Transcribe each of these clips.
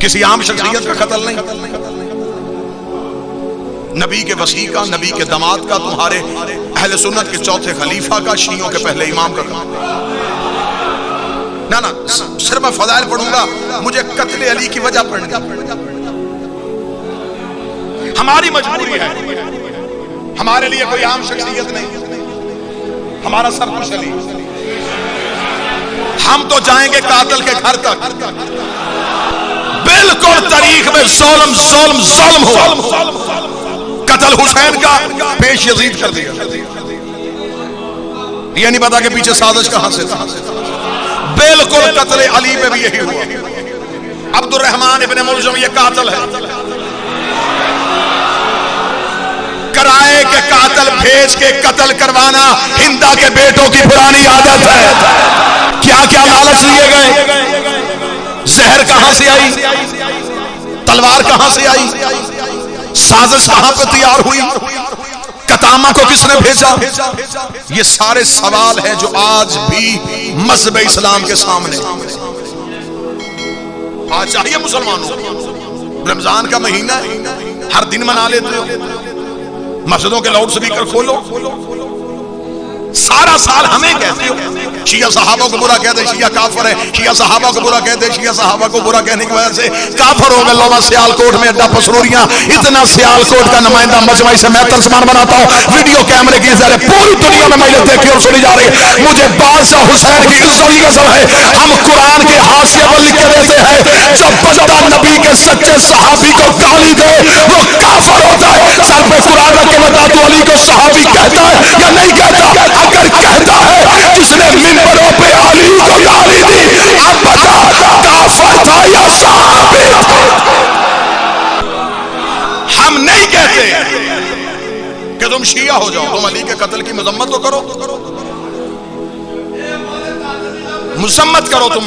किसी आम शख्सियत का कत्ल नहीं, नबी के वसी का, नबी के दामाद का, तुम्हारे अहले सुन्नत के चौथे खलीफा का, शियों के पहले इमाम का ना ना। सिर्फ मैं फज़ाइल पढ़ूंगा, मुझे कत्ल अली की वजह पढ़नी, हमारी मजबूरी है। हमारे लिए कोई आम शख्सियत नहीं, हमारा सब कुछ अली। हम तो जाएंगे कातिल के घर तक, बिल्कुल तारीख में ज़ुल्म ज़ुल्म ज़ुल्म हुआ। कत्ल हुसैन का पेश यजीद कर दिया, ये नहीं पता कि पीछे साजिश कहां से था। बिल्कुल कत्ल अली में भी यही हुआ। अब्दुर्रहमान इब्न मुलजम ये कातिल है, किराए के कातिल भेज के कत्ल करवाना हिंदा के बेटों की पुरानी आदत है। क्या क्या लालच लिए गए, जहर कहां से आई, तलवार कहां से आई, साजिश कहां पर तैयार हुई, कतामा को किसने भेजा। ये सारे सवाल हैं जो आज भी मज़हब इस्लाम के सामने। आज चाहिए मुसलमानों को, रमजान का महीना हर दिन मना लेते हो, मस्जिदों के लाउड स्पीकर खोलो, सारा साल हमें कहते हो शिया सहाबा को बुरा कहते, शिया काफर है, शिया सहाबा को बुरा कहते, शिया सहाबा को बुरा कहने की वजह से काफर हो गए। लोमा सियालकोट में अड्डा पसरूरियां, इतना सियालकोट का नुमाइंदा मजमा से मैं तर्जमान बनाता हूँ, वीडियो कैमरे की जरिए पूरी दुनिया में मैंने देखी और सुनी जा रही है। मुझे बादशाह हुसैन की इज्जत की कसम है, हम कुरान के हाशिए पर लिख के देते हैं, जब बंदा नबी के सच्चे सहाबी को गाली दे वो काफर होता है। सर पे कुरान रख के बता, तू अली को सहाबी कहता है या नहीं कहता? अगर कहता है, जिसने मिंबरों पे अली को गाली दी, अब बता काफर था या सहाबी? हम नहीं कहते कि तुम शिया हो जाओ, तुम अली के कत्ल की मजम्मत तो करो, मुसम्मत करो तुम,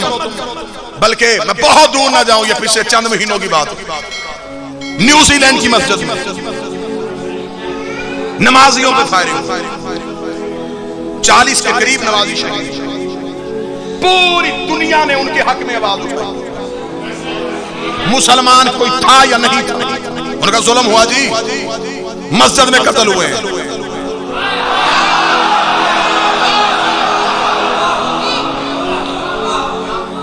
बल्कि मैं बहुत दूर ना जाऊं, ये पिछले चंद महीनों की बात, न्यूजीलैंड की मस्जिद में नमाजियों पे फायरिंग, 40 के करीब नमाजी शहीद। पूरी दुनिया ने उनके हक में आवाज उठाई, मुसलमान कोई था या नहीं था, उनका जुल्म हुआ जी, मस्जिद में कत्ल हुए हैं।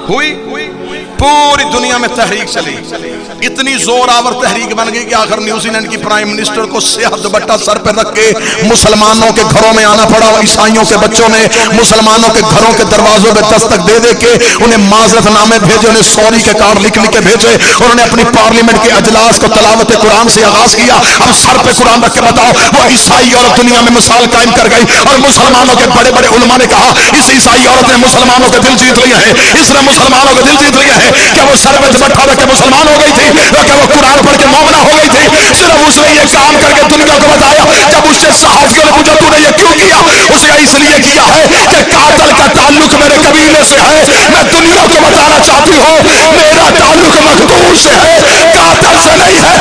हुई पूरी दुनिया में तहरीक चली, इतनी जोरावर तहरीक बन गई कि आखिर न्यूजीलैंड की प्राइम मिनिस्टर को सेहत दुपट्टा सर पर रख के मुसलमानों के घरों में आना पड़ा। ईसाइयों के बच्चों ने मुसलमानों के घरों के दरवाजों पे दस्तक दे दे के उन्हें माजरतनामे भेजे, उन्हें सॉरी के कार्ड लिख लिख के भेजे। उन्होंने अपनी पार्लियामेंट के अजलास को तलावत कुरान से आगाज किया। अब सर पे कुरान रख के बताओ, वो ईसाई औरत दुनिया में मिसाल कायम कर गई। और मुसलमानों के बड़े बड़े उलमा ने कहा, इस ईसाई औरत ने मुसलमानों के दिल जीत लिए हैं, इसने मुसलमानों के दिल जीत लिए हैं। क्या वो सर पे दुपट्टा रख के मुसलमान हो गई थी? क्या वो कुरान पढ़ के मोमिना हो गई थी? सिर्फ उसने ये काम करके दुनिया को बताया। जब उससे सहाफियों ने पूछा तूने ये क्यों किया, उसने इसलिए किया है कि कातिल का ताल्लुक मेरे कबीले से है। मैं दुनिया को बताना चाहती हूँ मेरा ताल्लुक मखदूम से है, कातिल से नहीं है।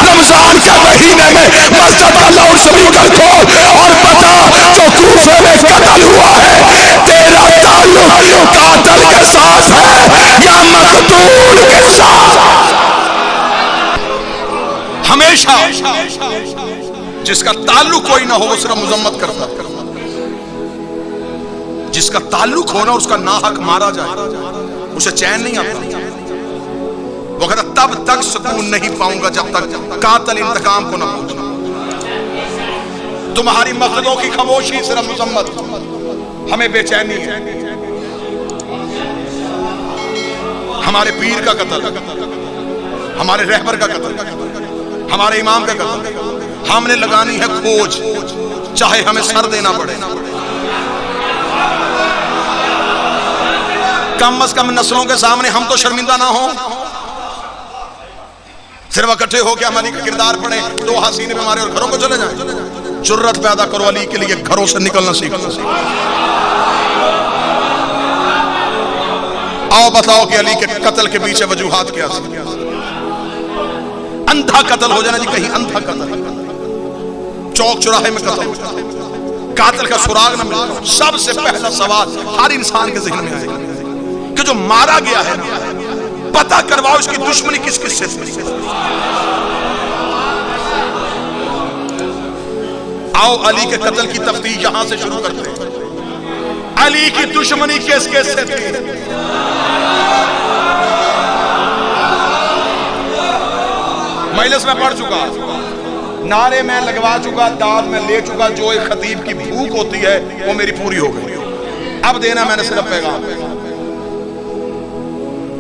रमजान के महीने में मस्जिद का लाउड स्पीकर खोल और बता, जो कूफे में कत्ल हुआ है, तेरा ताल्लुक कातिल के साथ है या मकतूल के साथ? हमेशा जिसका ताल्लुक कोई ना हो वो सिर्फ मुजम्मत करता, जिसका ताल्लुक हो ना उसका नाहक मारा जाए उसे चैन नहीं आता। वो कहता तब तक सुकून नहीं पाऊंगा जब तक कातिल इंतकाम को ना पहुंचे। तुम्हारी मस्जिदों की खामोशी सिर्फ मुजम्मत, हमें बेचैनी है। हमारे पीर का कत्ल, हमारे रहबर का कत्ल, हमारे इमाम का कत्ल, हमने लगानी है खोज, चाहे हमें सर देना पड़े। कम अज कम नस्लों के सामने हम तो शर्मिंदा ना हो। सिर्फ इकट्ठे होकर हम अली का किरदार पढ़े, दो हसीने पे मारे और घरों को चले जाएं। जुर्रत पैदा करो, अली के लिए घरों से निकलना सीखो। आओ बताओ कि अली के कत्ल के पीछे वजूहात क्या थी? अंधा कत्ल हो जाना जी, कहीं अंधा कत्ल, चौक चौराहे में कत्ल, कातिल का सुराग न मिलना। सबसे पहला सवाल हर इंसान के ज़हन में आएगा कि जो मारा गया है पता करवाओ इसकी दुश्मनी किस किस से। आओ अली के कत्ल की तफ्तीश यहां से शुरू करते हैं। अली की दुश्मनी किस किस से थी? मजलिस में पढ़ चुका, नारे में लगवा चुका, दाद में ले चुका। जो एक खतीब की भूख होती है वो मेरी पूरी हो गई। अब देना मैंने सिर्फ पैगाम।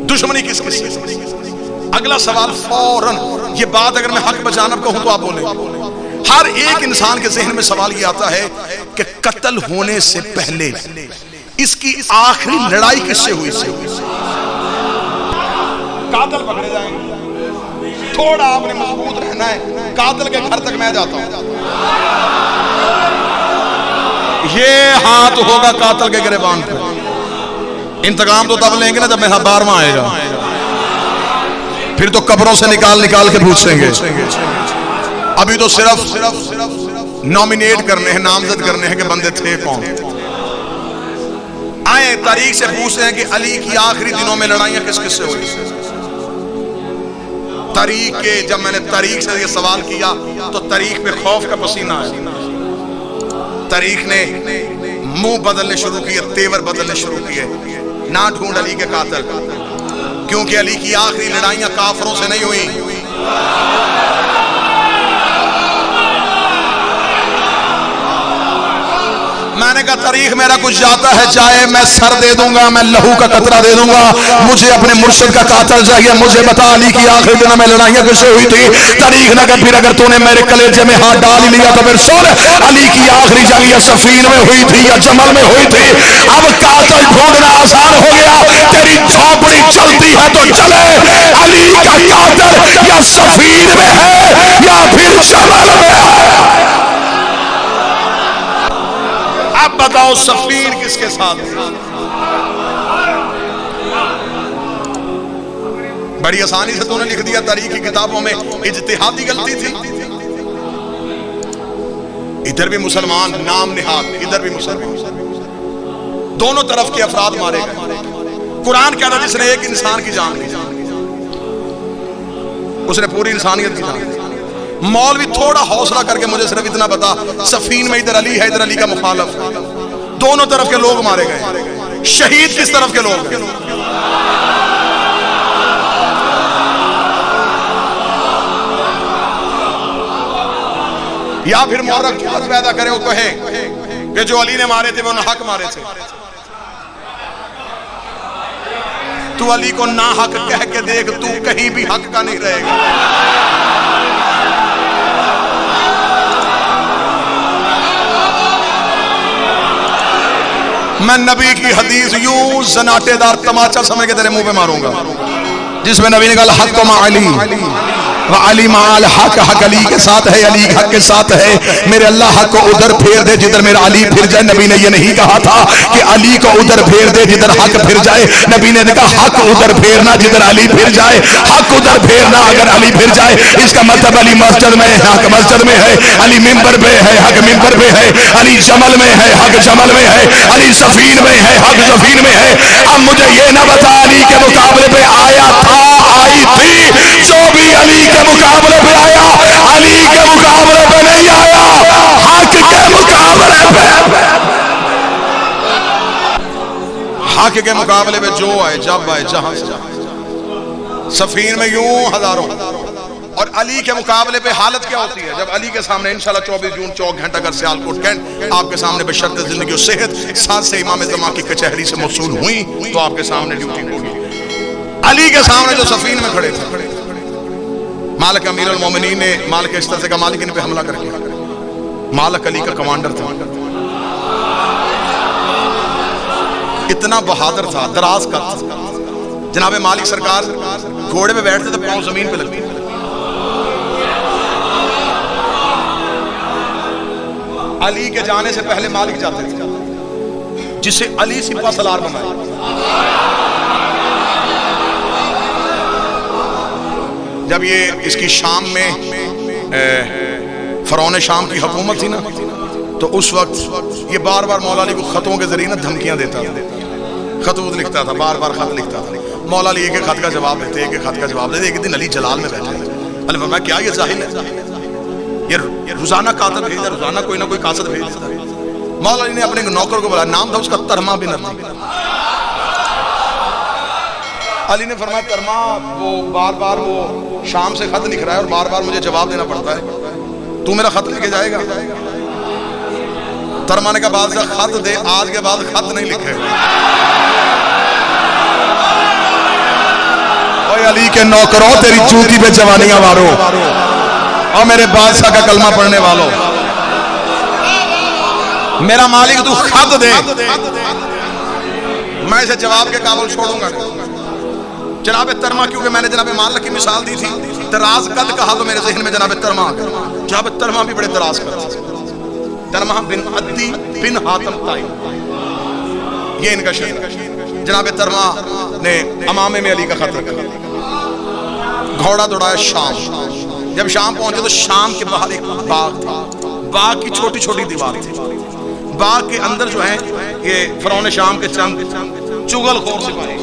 दुश्मनी किस किस से? अगला सवाल फौरन, ये बात अगर मैं हक बचाना कहूं तो आप बोले। हर एक इंसान के जहन में सवाल ये आता है कि कत्ल होने से पहले इसकी आखिरी लड़ाई किससे हुई? कातिल पकड़े जाएंगे, थोड़ा आपने मजबूत रहना है। कातिल के घर तक मैं जाता हूं, ये हाथ होगा कातिल के गिरबान पे। इंतकाम तो तब लेंगे ना जब मेरा 12वां आएगा, फिर तो कब्रों से निकाल निकाल के पूछेंगे। अभी तो सिर्फ नॉमिनेट करने हैं, नामजद करने हैं कि बंदे थे कौन। आए तारीख से पूछते हैं कि अली की आखिरी दिनों में लड़ाइयां किस किस से हुई। तारीख के, जब मैंने तारीख से ये सवाल किया तो तारीख पे खौफ का पसीना आया। तारीख ने मुंह बदलने शुरू किए, तेवर बदलने शुरू किए। ना ढूंढ अली के कातिल, क्योंकि अली की आखिरी लड़ाइयां काफरों से नहीं हुई। मैंने कहा तारीख मेरा कुछ जाता है, चाहे मैं सर दे दूंगा, मैं लहू का कतरा दे दूंगा, मुझे अपने मुर्शिद का कातिल चाहिए। मुझे बता अली की आखिरी दिनों में लड़ाइयां किससे हुई थी? तारीख ने कहा फिर अगर तूने मेरे कलेजे में हाथ डाल ही लिया तो फिर सुन, अली की आखिरी जंग या सफीन में हुई थी या जमल में हुई थी। अब कातिल ढूंढना आसान हो गया। तेरी झोपड़ी चलती है तो चले, अली का कातिल या सफीन में है या फिर जमल में है। अब बताओ सफीन किसके साथ? बड़ी आसानी से तूने लिख दिया तारीख की किताबों में इज्तिहादी गलती थी। इधर भी मुसलमान नाम निहाद, इधर भी मुसलमान, दोनों तरफ के अफराद मारे गए। कुरान कहता है जिसने एक इंसान की जान ली उसने पूरी इंसानियत की जान ली। मौलवी थोड़ा हौसला करके मुझे सिर्फ इतना बता, सफीन में इधर अली है, इधर अली का मुखालफ, दोनों तरफ के लोग मारे गए। शहीद किस तरफ के लोग? या फिर मौरख पैदा करे वो कहे कि जो अली ने मारे थे वो नाहक मारे थे। तू अली को नाहक कह के देख, तू कहीं भी हक का नहीं रहेगा। मैं नबी की हदीस यूं जनाटेदार तमाचा समझ के तेरे मुंह पे मारूंगा, जिसमें नबी ने कहा हक मा अली व अली माल हक, हक अली के साथ है, अली हक के साथ है। मेरे अल्लाह हक को उधर फेर दे जिधर मेरा अली फिर जाए। नबी ने ये नहीं कहा था कि अली को उधर फेर दे जिधर हक फिर जाए। नबी ने कहा हक उधर फेरना जिधर अली फिर जाए, हक उधर फेरना अगर अली फिर जाए। इसका मतलब अली मस्जिद में है, हक मस्जिद में है, अली मिंबर पे है, हक मिंबर पे है, अली जमल में है, हक जमल में है, अली सफीन में है, हक सफीन में है। अब मुझे ये ना बता अली के मुकाबले पे आया था, आई थी, जो भी अली के मुकाबले पे आया अली के मुकाबले पे नहीं आया, हक के मुकाबले पे। हक के मुकाबले पे जो आए, जब आए, जहां से सफीन में यूं हजारों, और अली के मुकाबले पे हालत क्या होती है जब अली के सामने इंशाल्लाह 24 जून चौक घंटाघर सियालकोट कैंट आपके सामने बशर्त जिंदगी और सेहत साथ से इमाम ज़मा की कचहरी से मौसूल हुई तो आपके सामने ड्यूटी होगी। अली के सामने जो सफीन में खड़े थे, मालिक अमीर अल मोमिनीन ने मालिक इस तरह का मालिक इन पे हमला करके, मालिक अली का कमांडर था, इतना बहादुर था, दराज का था। जनाबे मालिक सरकार घोड़े पे बैठते तो पांव जमीन पे लगते। अली के जाने से पहले मालिक जाते थे, जिसे अली सिपा सलार बनाया। जब ये इसकी शाम में फरौन शाम की हुकूमत थी ना, तो उस वक्त ये बार बार मौला अली को खतों के जरिए ना धमकियां देता था, खतूत लिखता था, बार बार खत लिखता था। मौला अली एक खत का जवाब देते, एक खत का जवाब देते। एक दिन अली जलाल में बैठे, अली फरमाया क्या ये जाहिल है, ये रोजाना कातब भेजता, रोजाना कोई ना कोई कासद भेज देता है। मौला अली ने अपने नौकर को बुलाया, नाम था उसका तरमा बिन अदी। अली ने फरमाया तरमा वो बार बार वो शाम से खत लिख रहा है और बार बार मुझे जवाब देना पड़ता है, तू मेरा खत लेके जाएगा? तरमा ने कहा बादशाह खत दे, आज के बाद खत नहीं लिखे। अली के नौकरों तेरी जूती पे जवानियां मारो और मेरे बादशाह का कलमा पढ़ने वालों, मेरा मालिक तू खत दे, मैं इसे जवाब के काबुल छोड़ूंगा नहीं। जनाब तरमा, क्योंकि मैंने जनाब मालिक की मिसाल दी थी, दराज कद कहा तो मेरे जहन में जनाब तरमा आ गया। जनाब तरमा भी बड़े दराज कद, तरमा बिन अद्दी बिन हातम ताई, ये इनका शेर। जनाब तरमा ने अमामे में अली का खत रखा, घोड़ा दौड़ाया शाम। जब शाम पहुंचे तो शाम के बाहर एक बाग था, बाग की छोटी छोटी दीवार थी, बाग के अंदर जो है ये फिरौन शाम के चंद चुगलखोर सिपाही,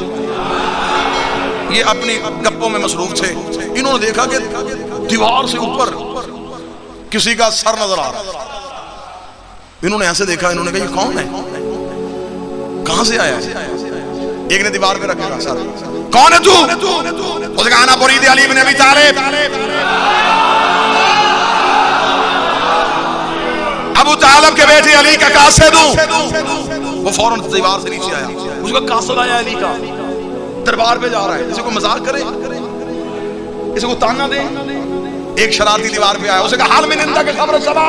ये अपनी गप्पों में मसरूफ थे। इन्होंने देखा कि दीवार से ऊपर किसी का सर नजर आ रहा है। इन्होंने ऐसे देखा, इन्होंने कहा ये कौन है, कहां से आया है? एक ने दीवार पे रखा सर, कौन है तू? उसने कहा ना मुरीद अली इब्न अबी तालिब, अबू तालिब के बेटे अली का कासिद हूं। वो फौरन दीवार से नीचे आया, उसका कासिद आया अली का, दरबार पे जा रहा है। किसी को मजाक करे, किसी को ताना दे। एक शरारती दीवार पे आया, उसने कहा हाल में निंदा के खबर सभा,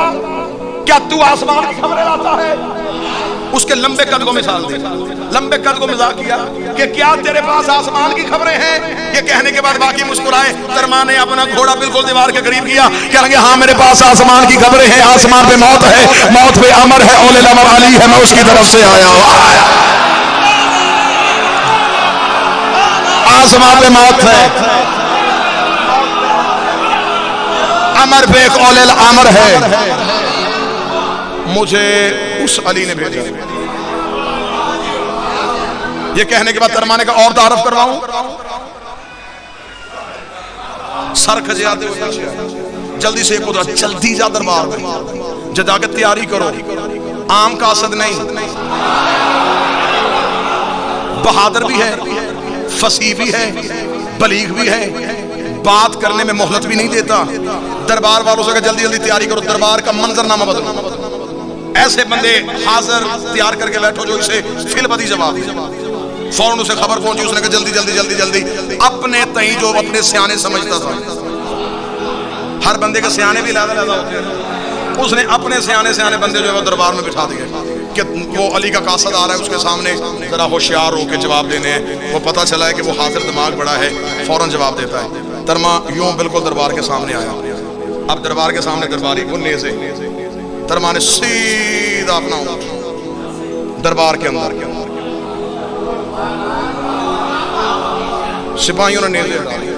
क्या तू आसमान की खबरें लाता है? उसके लंबे कद को मिसाल दी, लंबे कद को मजाक किया कि क्या तेरे पास आसमान की खबरें हैं? ये कहने के बाद बाकी मुस्कुराए। तरमा ने अपना घोड़ा बिल्कुल दीवार के करीब किया, कहेंगे हाँ मेरे पास आसमान की खबरें हैं, आसमान पे मौत है, मौत पे अमर है, औले अमर अली है, मैं उसकी तरफ से आया हूं। आसमान पे मौत है, अमर पे एक औले अमर है, मुझे उस अली ने भेजा। ये कहने के बाद तरमाने का और तारफ करवाऊं, सर खजाते हुए जल्दी से खुदा जल्दी जा दरबार में, जाकर तैयारी करो, आम का असद नहीं, बहादुर भी है, फसीह भी है, बलीग भी है, बात करने में मोहलत भी नहीं देता। दरबार वालों से जल्दी जल्दी तैयारी करो, दरबार का मंजरनामा बदलो, ऐसे बंदे हाजिर तैयार करके बैठो जो इसे फिलबदी जवाब दे। फौरन उसे खबर पहुंची, उसने कहा जल्दी जल्दी जल्दी जल्दी। अपने तई जो अपने सियाने समझता था, हर बंदे के सियाने भी अलग अलग होते हैं, उसने अपने सियाने सियाने बंदे जो है वो दरबार में बिठा दिए कि वो अली का कासद आ रहा है, उसके सामने जरा होशियार होकर जवाब देने हैं। वो पता चला है कि वो हाजिर दिमाग बड़ा है, फौरन जवाब देता है। तरमा यूं बिल्कुल दरबार के सामने आया। अब दरबार के सामने दरबारी गुन्ने से तरमा ने सीधा अपना दरबार के अंदर सिपाहियों ने नेज़े डाले,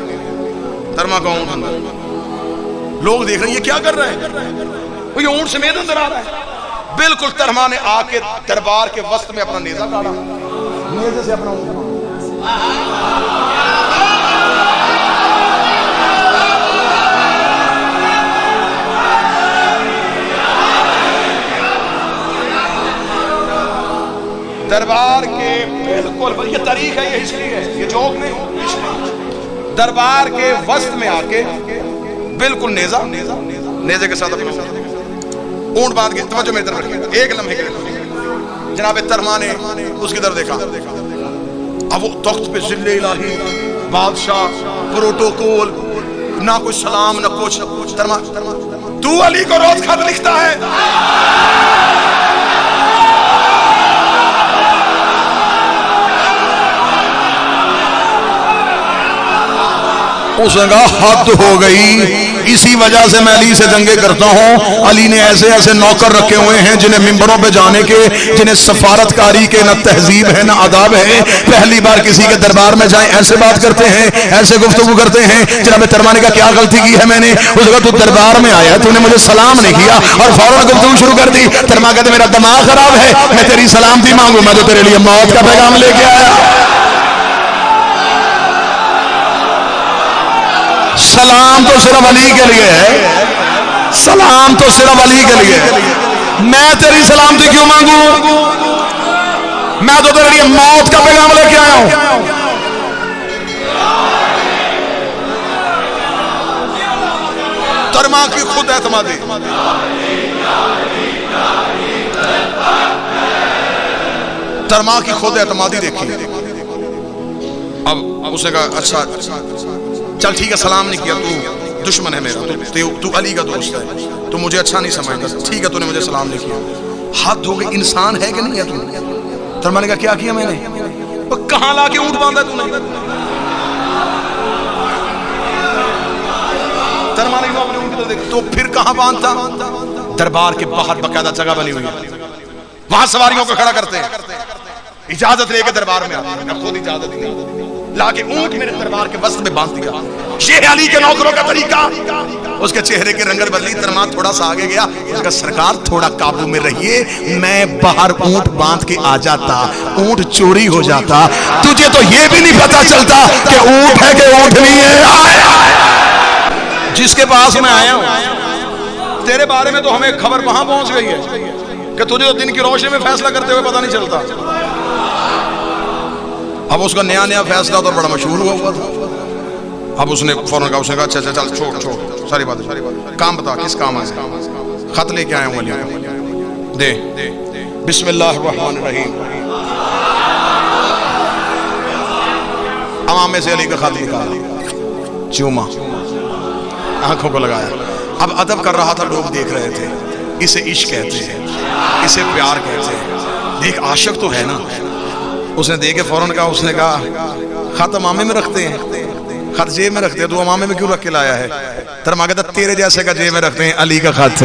तरमा का ऊंट अंदर। लोग देख रहे हैं ये क्या कर रहा है, वो ये ऊंट समेत अंदर आ रहा है। बिल्कुल तरमा ने आके दरबार के वस्त में अपना नेज़ा डाला, नेज़े से अपना ऊंट। दरबार के बिल्कुल, ये तारीख है, ये हिस्ट्री है, ये जोक नहीं, दरबार के वस्त में आके बिल्कुल नेज़ा, नेज़े के साथ अपना ऊंट बांध के तवज्जो मेरी तरफ रखिए। एक लम्हे के जनाब तरमा ने उसकी तरफ देखा। अब वो तख्त पे जिल्ले इलाही, बादशाह, प्रोटोकॉल, ना कोई सलाम ना कुछ। तरमा, तू अली को रोज खत लिखता है? उसने कहा हद हो गई, इसी वजह से मैं अली से दंगे करता हूँ। अली ने ऐसे ऐसे नौकर रखे हुए हैं जिन्हें मिंबरों पे जाने के, जिन्हें सफारतकारी के न तहजीब है न आदाब है। पहली बार किसी के दरबार में जाए ऐसे बात करते हैं, ऐसे गुफ्तगू करते हैं। जनाब तरमाने का क्या गलती की है मैंने? उसने कहा तू दरबार में आया, तूने मुझे सलाम नहीं किया और फौरन गुफ्तगू शुरू कर दी। तरमा कहते मेरा दिमाग खराब है, मैं तेरी सलामती मांगू, मैं तो तेरे लिए मौत का पैगाम लेके आया। सलाम तो सिर्फ अली के लिए है, सलाम तो सिर्फ अली के लिए है। मैं तेरी सलामती क्यों मांगू? मैं तो तेरे लिए मौत का पैगाम लेके आया हूं। तरमा की खुद एतमादी, तरमा की खुद एतमादी देखी। अब उसने कहा अच्छा चल ठीक है, सलाम नहीं किया, तू दुश्मन है मेरा, तू अली का दोस्त है, तू मुझे अच्छा नहीं समझता, ठीक है तूने मुझे सलाम नहीं किया। हद हो गई, इंसान है कि नहीं है तू? तरमा ने कहा क्या किया मैंने? तो कहां लाके ऊंट बांधा तूने? तरमा ने अपने ऊंट को देख, तो फिर कहां बांधता? दरबार के बाहर बकायदा जगह बनी हुई है, वहां सवारियों को खड़ा करते हैं, इजाजत लेके दरबार में आते हैं। खुद इजाजत नहीं, लाके ऊंट मेरे दरबार के वस्त्र में बांध दिया। ये अली के नौकरों का तरीका। उसके चेहरे की रंगत बदली। तरमा थोड़ा सा आगे गया, उसका सरकार थोड़ा काबू में रहिए, मैं बाहर ऊंट बांध के आ जाता, ऊंट चोरी हो जाता, तुझे तो ये भी नहीं पता चलता कि ऊंट है कि ऊंट नहीं है। जिसके पास मैं आया हूं, तेरे बारे में तो हमें खबर वहां पहुंच गई है कि तुझे तो दिन की रोशनी में फैसला करते हुए पता नहीं चलता। अब उसका नया नया फैसला तो बड़ा मशहूर हुआ था। अब उसने फौरन कहा, उसने कहा अच्छा चल छोड़ छोड़ सारी बात, काम बता किस काम आया? खत लेके आया हूं अली का, दे बिस्मिल्लाहिर्रहमानिर्रहीम। अमामे से अली का खत निकाला, चूमा, आंखों को लगाया। अब अदब कर रहा था, लोग देख रहे थे। इसे इश्क कहते हैं, इसे प्यार कहते हैं। देख आशिक तो है ना। उसने देखे फौरन कहा, उसने कहा खत अमामे में रखते हैं, खत जेब में रखते हैं, तू अमामे में क्यों रख के लाया है? तरमा कहता तेरे जैसे का जेब में रखते हैं, अली का खत।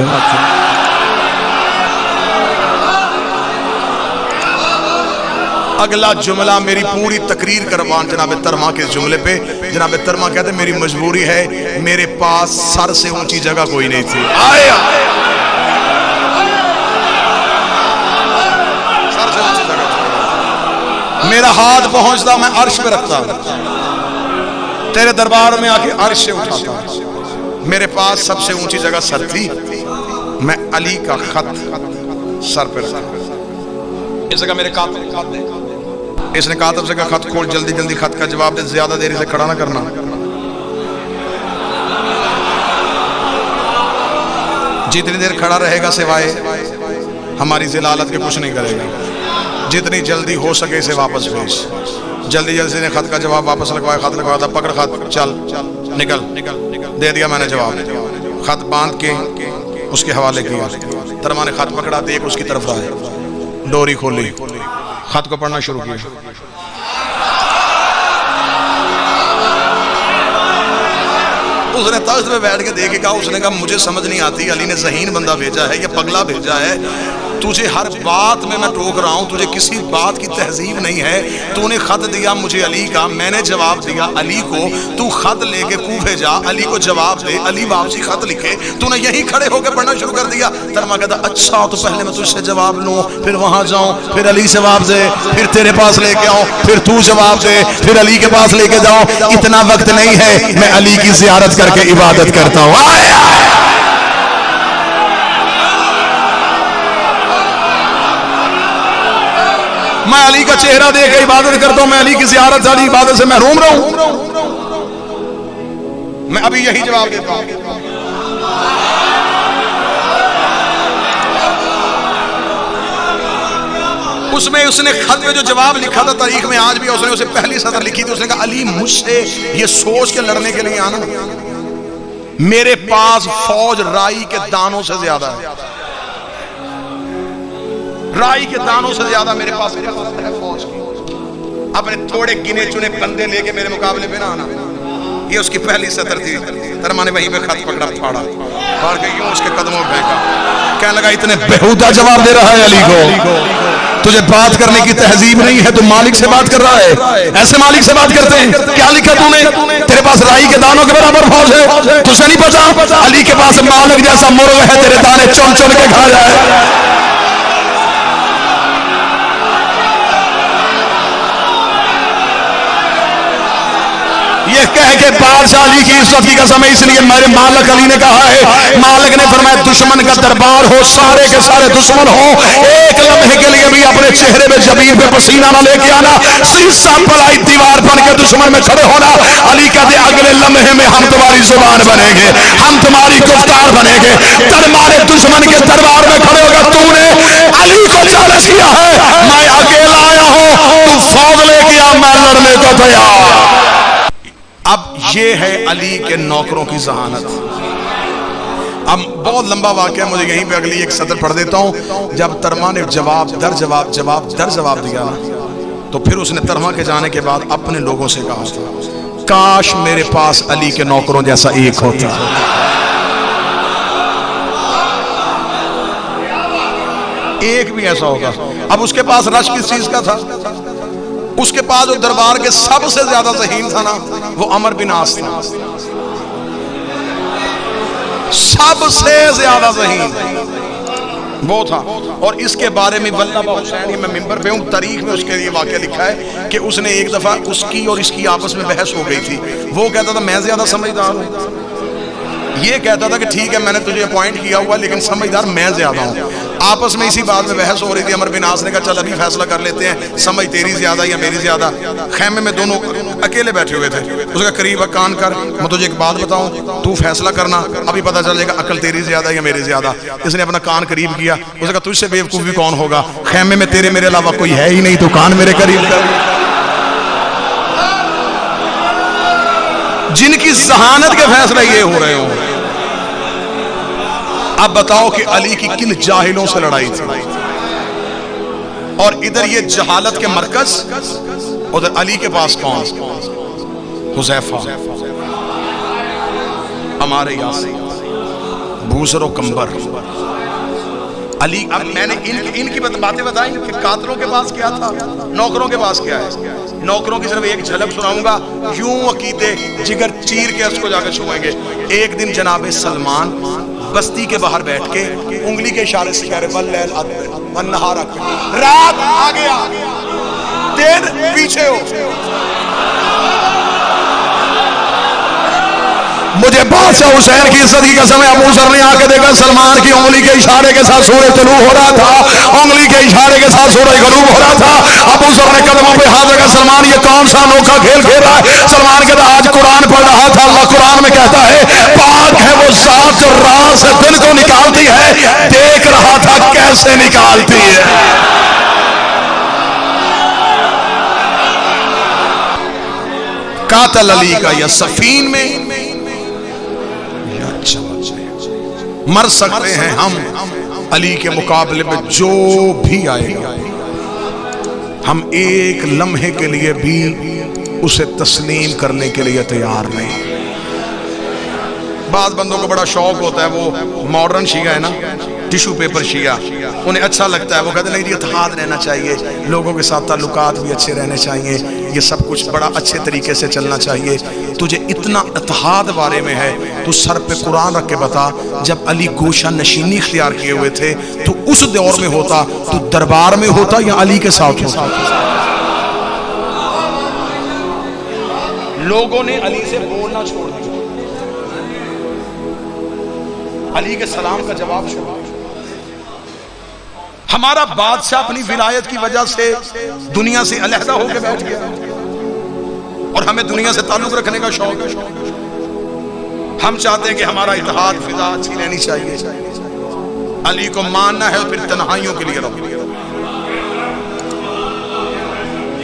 अगला जुमला मेरी पूरी तकरीर करवान जनाब तरमा के जुमले पे। जनाब तरमा कहते मेरी मजबूरी है, मेरे पास सर से ऊंची जगह कोई नहीं थी। आया सर से ऊंची जगह, मेरा हाथ पहुंचता मैं अर्श पे रखता, तेरे दरबार में आके अर्श से उठाता। मेरे पास सबसे ऊंची जगह सर थी, मैं अली का खत सर पे रखता। इस जगह मेरे कातिब, इसने कातिब से कहा खत खोल, जल्दी जल्दी खत का जवाब दे, ज्यादा देर से खड़ा ना करना। जितनी देर खड़ा रहेगा सिवाय हमारी जिलालत के कुछ नहीं करेगा। जितनी जल्दी हो सके इसे वापस भेज। जल्दी जल्दी ने खत का जवाब वापस लगवाया, खत लगवाया था, पकड़ खत, चल निकल। दे दिया मैंने जवाब, खत बांध के उसके हवाले किया। तरमा ने खत पकड़ा, देख उसकी तरफ आया, डोरी खोली, खत को पढ़ना शुरू किया। उसने तख्त पे बैठ के देखेगा, उसने कहा मुझे समझ नहीं आती, अली ने ज़हीन बंदा भेजा है या पगला भेजा है? तुझे हर बात में मैं टोक रहा हूं, तुझे किसी बात की तहजीब नहीं है। तूने खत दिया मुझे अली का, मैंने जवाब दिया अली को, तू खत लेके कूफे जा, अली को जवाब दे, अली वापसी खत लिखे, तूने यहीं खड़े होकर पढ़ना शुरू कर दिया। तरमा कहता अच्छा तो पहले मैं तुझसे जवाब लूं, फिर वहां जाऊं, फिर अली से जवाब दे, फिर तेरे पास लेके आऊं, फिर तू जवाब दे, फिर अली के पास लेके जाऊं। इतना वक्त नहीं है, मैं अली की ज़ियारत करके इबादत करता हूं। मैं अली का चेहरा देख के इबादत करता हूं, मैं अली की ज़ियारत वाली इबादत से महरूम रहूं। मैं अभी यही जवाब देता हूं। उसमें उसने खत में जो जवाब लिखा था, तारीख में आज भी उसने उसे पहली सतर लिखी थी। उसने कहा अली मुझसे ये सोच के लड़ने के लिए आना, मेरे पास फौज राई के दानों से ज्यादा है, राई के दानों से ज्यादा मेरे पास है फौज की। अपने थोड़े गिने चुने बंदे लेके मेरे मुकाबले में ना आना। ये उसकी पहली सतर थी। तरमा ने वहीं पे खत पकड़ा, फाड़ के यूं उसके कदमों में फेंका। कहने लगा इतने बेहुदा जवाब दे रहा है अली को, तुझे बात करने की तहजीब नहीं है, तू मालिक से बात कर रहा है। ऐसे मालिक से बात करते हैं? क्या लिखा तूने? तेरे पास राई के दानों के बराबर फौज है, तुझे नहीं पता? अली के पास मालिक जैसा मुर्ग है, तेरे दाने चुन चुन के खा जाए। ये कह के बादशाह अली की इज्जत की कसम है, इसलिए मेरे मालिक अली ने कहा है, मालिक ने फरमाया दुश्मन का दरबार हो, सारे के सारे दुश्मन हो, एक लम्हे के लिए भी अपने चेहरे में जबीन पे पसीना ना लेके आना, शीशा पलाई दीवार बन के दुश्मन में खड़े होना। अली कहते अगले लम्हे में हम तुम्हारी जुबान बनेंगे, हम तुम्हारी गुफ्तार बनेंगे। तुम्हारे दुश्मन के दरबार में खड़े होगा, तूने अली को चैलेंज किया है, मैं अकेला आया हूं, तू फौज लेके आ, मैं लड़ने को तैयार। अब ये है अली के नौकरों की जहानत। अब बहुत लंबा वाकया, मुझे यहीं पे अगली एक सदर पढ़ देता हूं। जब तरमा ने जवाब दर जवाब दिया ना, तो फिर उसने तरमा के जाने के बाद अपने लोगों से कहा, काश मेरे पास अली के नौकरों जैसा एक होता। एक भी ऐसा होगा। अब उसके पास रश किस चीज का था? उसके पास जो दरबार के सबसे ज्यादा ज़हीन था ना, वो अमर बिन आस था, सबसे ज्यादा ज़हीन वो था। और इसके बारे में वल्लभ हुसैन, मैं मिंबर पे हूं, तारीख में उसके लिए वाकया लिखा है कि उसने एक दफा उसकी और इसकी आपस में बहस हो गई थी। वो कहता था मैं ज्यादा समझदार हूं, ये कहता था कि ठीक है मैंने तुझे अपॉइंट किया हुआ, लेकिन समझदार मैं ज्यादा हूं। आपस में इसी बात में बहस हो रही थी। अमर बिन आस ने कहा चल अभी फैसला कर लेते हैं, समझ तेरी ज्यादा या मेरी ज्यादा। खैमे में दोनों अकेले बैठे हुए थे। उसका करीब कान कर, मैं तुझे एक बात बताऊं, तू फैसला करना, अभी पता चलेगा अकल तेरी ज्यादा या मेरी ज्यादा। इसने अपना कान करीब किया, उसने कहा तुझसे बेवकूफ भी कौन होगा, खैमे में तेरे मेरे अलावा कोई है ही नहीं, तो कान मेरे करीब कर। जिनकी जहानत के फैसले ये हो रहे हो। अब बताओ कि अली की किन जाहिलों से लड़ाई थी, और इधर ये जहालत के मरकज, उधर अली के पास कौन? हुज़ैफा, हमारे यासिर, बूसरो कंबर, अली। अब मैंने इनकी बातें बताई कि कातलों के पास क्या था, नौकरों के पास क्या है। नौकरों की सिर्फ एक झलक सुनाऊंगा, यूं अकीदे जिगर चीर के उसको जाकर छुएंगे। एक दिन जनाब सलमान बस्ती के बाहर बैठ के उंगली के इशारे से कह रहे रात आ गया, दिन पीछे हो। मुझे बादशाह हुसैन की इज्जत की कसम है, अबू ज़र ने आके देखा सलमान की उंगली के इशारे के साथ सूरज तुलू हो रहा था, उंगली के इशारे के साथ सूरज गरूब हो रहा था। अबू ज़र ने कदमों पे हाथ रखा, सलमान ये कौन सा अनोखा खेल खेल रहा है? सलमान कहता आज कुरान पढ़ रहा था, अल्लाह कुरान में कहता है पाक है वो जात जो रात से दिन को निकालती है, देख रहा था कैसे निकालती है। कातल अली का या सफीन में मर सकते हैं हम, अली के मुकाबले में जो भी आएगा हम एक लम्हे के लिए भी उसे तस्लीम करने के लिए तैयार नहीं। बाद बंदों को बड़ा शौक होता है, वो मॉडर्न शिया है ना, टिश्यू पेपर शिया, उन्हें अच्छा लगता है। वो कहते नहीं इत्तेहाद रहना चाहिए, लोगों के साथ ताल्लुकात भी अच्छे रहने चाहिए, ये सब कुछ बड़ा अच्छे तरीके से चलना चाहिए। तुझे इतना इत्तेहाद बारे में है, तू सर पे कुरान रख के बता, जब अली गोशा नशीनी इख्तियार किए हुए थे तो उस दौर में होता, तू दरबार में होता या अली के साथ होता? लोगों ने अली से बोलना छोड़ दिया, अली के सलाम का जवाब छोड़ दिया। हमारा बादशाह अपनी विलायत की वजह से दुनिया से अलहदा होकर बैठ गया, और हमें दुनिया से ताल्लुक रखने का शौक है। हम चाहते हैं कि हमारा इत्तेहाद फिजा अच्छी रहनी चाहिए। अली को मानना है, फिर तन्हाइयों के लिए रहो।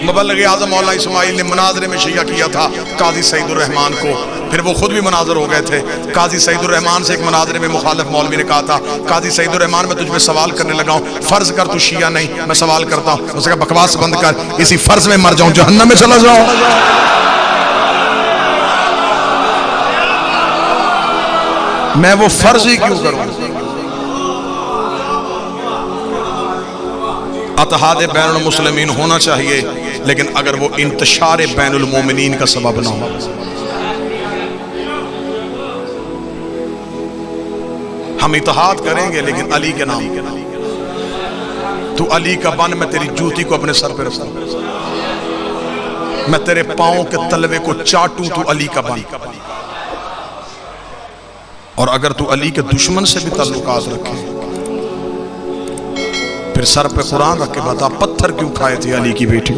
मुबल्लिग आज़म मौलाना इस्माइल ने मुनाजरे में शिया किया था काजी सईदुर रहमान को, फिर वो खुद भी मुनाजर हो गए थे। काजी सईदुर रहमान से एक मुनाजरे में मुखालिफ मौलवी ने कहा था, काजी सईदुर रहमान मैं तुझ पे सवाल करने लगा हूँ, फर्ज कर तू शिया नहीं, मैं सवाल करता हूँ। उसने कहा बकवास बंद कर, इसी फर्ज में मर जाऊं, जहन्नम में चला जाऊं। मैं वो फर्ज ही क्यों करूं? इत्तेहाद बैनुल मुस्लिमीन होना चाहिए, लेकिन अगर वो इंतशार बैनुल मोमिनीन का सबब ना हो। हम इत्तेहाद करेंगे लेकिन अली के नाम। तू अली का बन, मैं तेरी जूती को अपने सर पे रखूं। मैं तेरे पांव के तलवे को चाटूं, तू अली का बन। और अगर तू अली के दुश्मन से भी ताल्लुकात रखे, फिर सर पे कुरान रख के बता पत्थर क्यों खाए थे अली की बेटी।